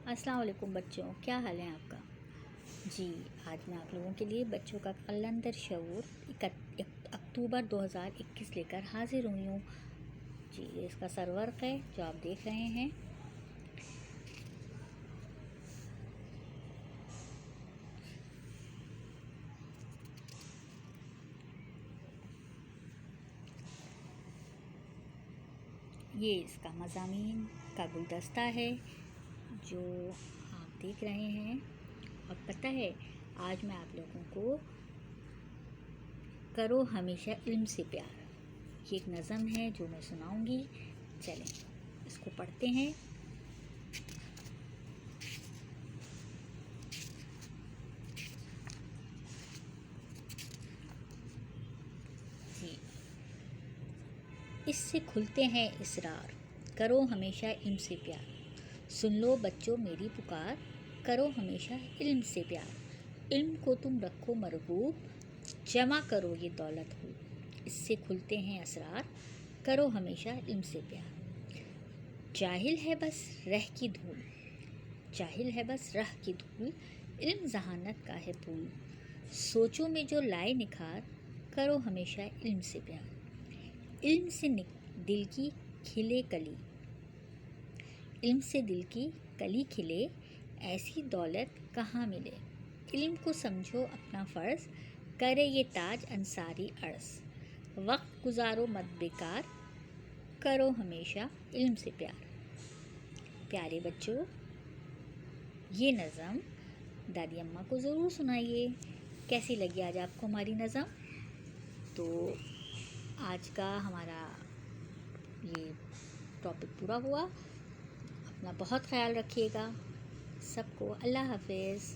अस्सलाम वालेकुम बच्चों, क्या हाल है आपका। जी, आज मैं आप लोगों के लिए बच्चों का कलंदर शऊर अक्टूबर 2021 लेकर हाजिर हुई हूँ। जी, ये इसका सरवर्क है जो आप देख रहे हैं। ये इसका मज़ामीन का गुलदस्ता है जो आप देख रहे हैं। और पता है, आज मैं आप लोगों को करो हमेशा इल्म से प्यार, ये एक नज़म है जो मैं सुनाऊंगी। चलें इसको पढ़ते हैं। जी, इससे खुलते हैं इसरार, करो हमेशा इल्म से प्यार। सुन लो बच्चों मेरी पुकार, करो हमेशा इल्म से प्यार। इल्म को तुम रखो मरगूब, जमा करो ये दौलत हो। इससे खुलते हैं असरार, करो हमेशा इल्म से प्यार। जाहिल है बस रह की धूल, जाहिल है बस रह की धूल, इल्म जहानत का है फूल। सोचो में जो लाए निखार, करो हमेशा इल्म से प्यार। इल्म से दिल की खिले कली, इल्म से दिल की कली खिले, ऐसी दौलत कहाँ मिले। इल्म को समझो अपना फ़र्ज़, करे ये ताज अंसारी अर्ज़। वक्त गुजारो मत बेकार, करो हमेशा इल्म से प्यार। प्यारे बच्चों, ये नज़म दादी अम्मा को ज़रूर सुनाइए। कैसी लगी आज आपको हमारी नज़म। तो आज का हमारा ये टॉपिक पूरा हुआ। अपना बहुत ख्याल रखिएगा। सबको अल्लाह हाफ़िज़।